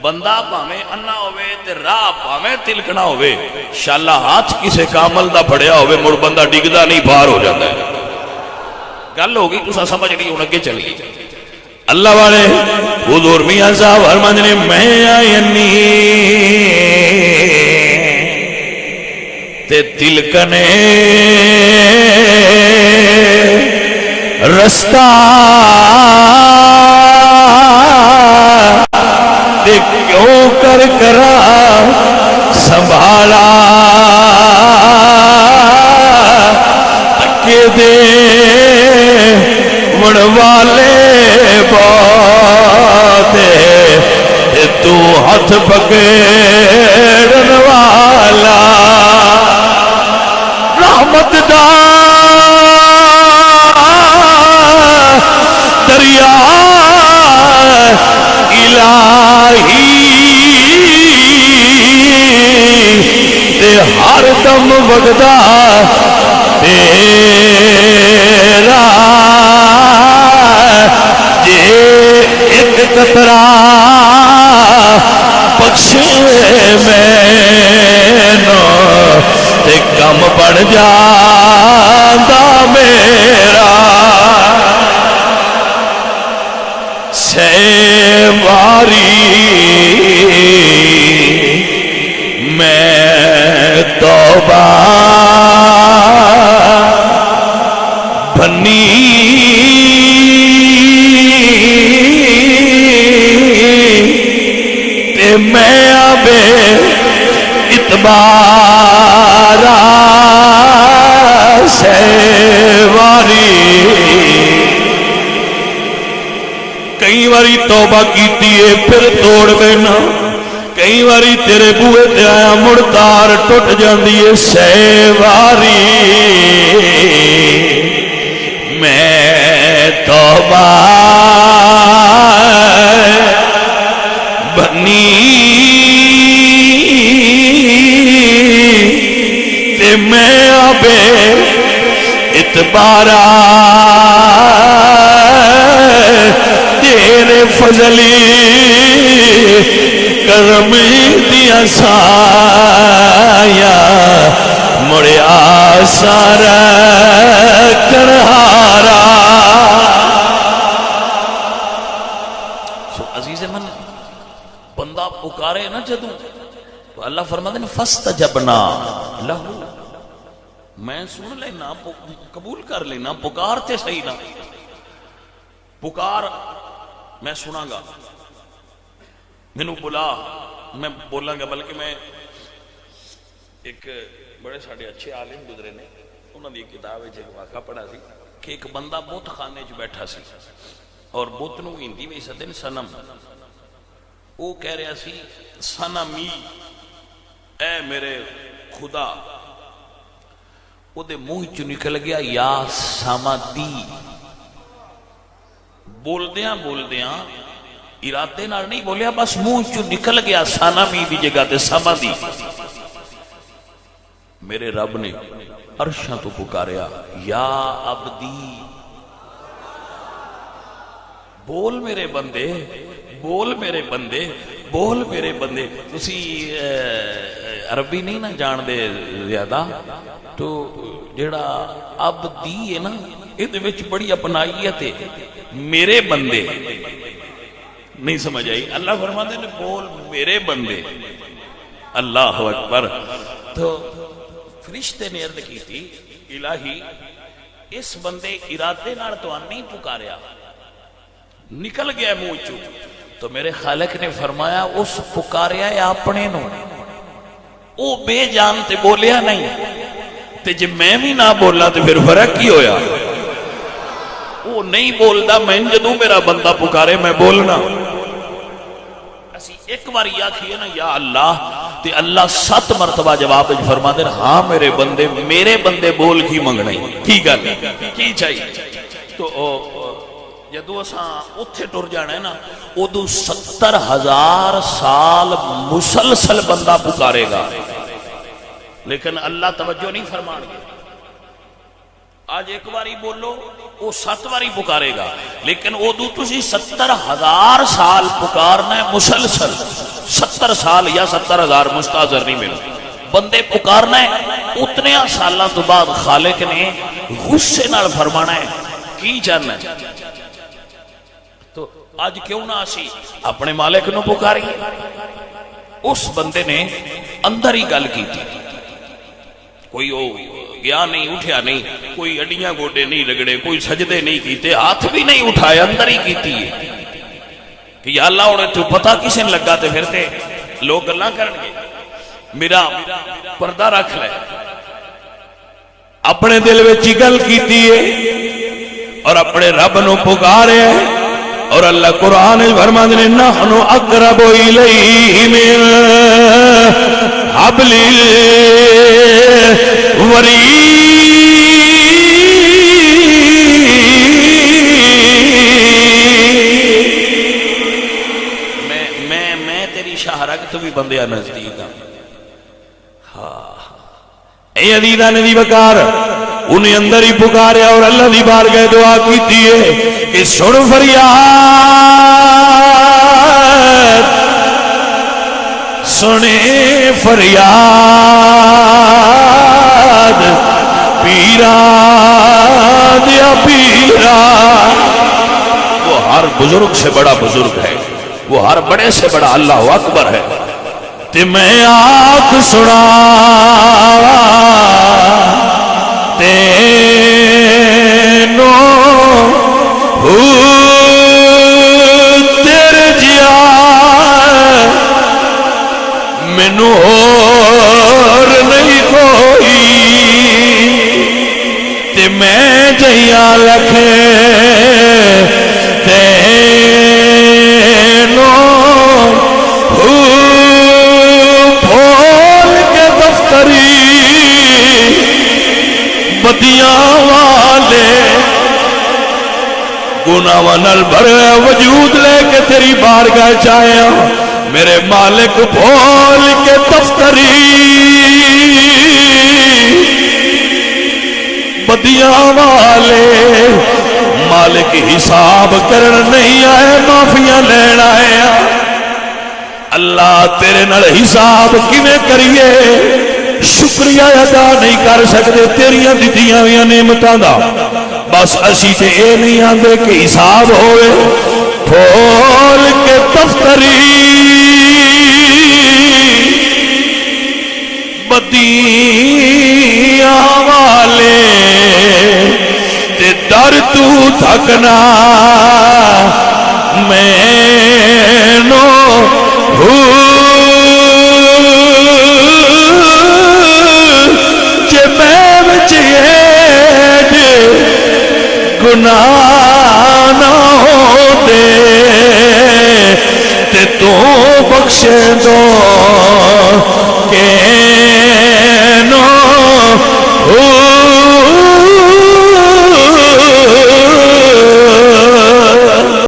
بندہ پاویں انا ہوئے تے راہ پاویں تلکنا ہوئے شالا ہاتھ کسے کامل دا پڑیا ہوئے مڑ بندہ ڈگدا نہیں پار ہو جاتا ہے. گل ہوگی تسا سمجھ نہیں ہوں اگے چلی. اللہ والے حضور میاں صاحب فرماندے نے میں آئینی تے تلکنے رستہ تے کیوں کر کرا سنبھالا تکے دے مڑوالے باتے تو ہاتھ پکڑن والا رحمت دا دریا الہی تے ہر دم وگدا تیرا جے ایک قطرہ بخشے مینوں تے کم بڑھ جاندا میرا سیواری میں توبہ بنی تے میں ابے اتبارا سیواری کئی باری توبہ کیتی ہے پھر توڑ بینا کئی باری تیرے بوئے تے آیا مڑتار ٹوٹ جاندی ہے سیواری میں توبہ بنی تے میں ابے اتبارا تیرے فضلی کرم دیا سایا مڑیا سارا کرہارا. عزیز من بندہ پکارے نا جدوں تو اللہ فرماتے ہیں فاستجبنا لہو میں سن لینا قبول کر لینا پکارتے صحیح نہ پکار میں سنا گا مینوں بلا میں بولاں گا بلکہ میں ایک بڑے ساڑے اچھے عالم گزرے نے انہوں نے کتاب ایک واقعہ پڑھا سی کہ ایک بندہ بت خانے چ بیٹھا سی اور بت نو ہندی میں سدن سنم وہ کہہ رہا سی سنمی اے میرے خدا وہ دے منہ چ نکل گیا یا سامدی بولدیاں بولدیاں ارادے نال نہیں بولیا بس منہ چ نکل گیا سانمی دی جگہ تے سامدی. میرے رب نے عرشاں تو پکاریا یا عبدی بول میرے بندے بول میرے بندے بول میرے بندے. تسی عربی نہیں نہ جان دے زیادہ تو جڑا عبدی ہے نا یہ وچ بڑی اپنائیت ہے میرے بندے نہیں سمجھ آئی. اللہ فرماتے ہیں بول میرے بندے اللہ اکبر. تو فرشتے نے عرض کی تھی الہی اس بندے ارادے نال تو نہیں پکاریا نکل گیا منہ چوں تو میرے خالق نے فرمایا اس پکاریا ہے اپنے نو او بے جان تے بولیا نہیں تے جے میں بھی نہ بولا تے پھر فرق کی ہویا وہ نہیں بولدا میں جدوں میرا بندہ پکارے میں بولنا. اسی ایک بار آکھیے نا یا اللہ تے اللہ 7 مرتبہ جواب فرما دے ہاں میرے بندے بول کی منگنا کی گل کی چاہیے. تو جدو اساں اتھے ٹر جانا ہے نا ادو 70,000 سال مسلسل بندہ پکارے گا لیکن اللہ توجہ نہیں فرمان گے. آج ایک باری بولو وہ 7 باری پکارے گا، لیکن ادو تسی 70,000 سال پکارنا ہے مسلسل، 70 سال یا 70,000 مستحضر نہیں ملو بندے پکارنا ہے، اتنے سالاں تو بعد خالق نے غصے نال فرمانا ہے کی چاہنا ہے. تو آج کیوں نہ اسی اپنے مالک نو پکاریے. اس بندے نے اندر ہی گل کی تھی، کوئی وہ گیا نہیں، اٹھیا نہیں، کوئی اڈیاں گوڈے نہیں رگڑے، کوئی سجدے نہیں کیتے، ہاتھ بھی نہیں اٹھائے، اندر ہی کیتی ہے کہ یا اللہ انہیں تو پتہ کسے لگا تے پھر تے لوگ گلاں کرن گے. میرا پردہ رکھ لے، اپنے دل وچ گل کیتی ہے اور اپنے رب نو پکارے. اور اللہ قرآن فرماتے ہیں نحن اقرب الیہ من حبل الورید. میں تیری شاہرگ تو بھی بندیا نزدیک ہاں. اے عزیزاں نے دی وقار انہیں اندر ہی پکاریا اور اللہ دی بارگاہ دعا کیتی ہے کہ سن فریاد، سنے فریاد پیرا دیا پیرا. وہ ہر بزرگ سے بڑا بزرگ ہے، وہ ہر بڑے سے بڑا اللہ اکبر ہے. تے میں آنکھ سنا تینو تیرے جیا مینو اور نہیں کوئی تے میں جیاں لکھے تینو بھول کے دفتری بدیاں والے گناہاں نال بھرے وجود لے کے تیری بارگاہ چاہیا میرے مالک بھول کے دفتری بدیاں والے. مالک حساب کرن نہیں آئے، معافیاں لین آئے. اللہ تیرے نال حساب کیویں کریے، شکریہ ادا نہیں کر سکتے تیریاں دتیاں ہوئیاں نعمتاں دا. بس اسی تے اے نہیں آندے کہ حساب ہوئے کھول کے دفتری بدیاں والے تے در تو تھکنا مینو جے میں بچیے گناہ نہ ہو دے تے تو بخشے دو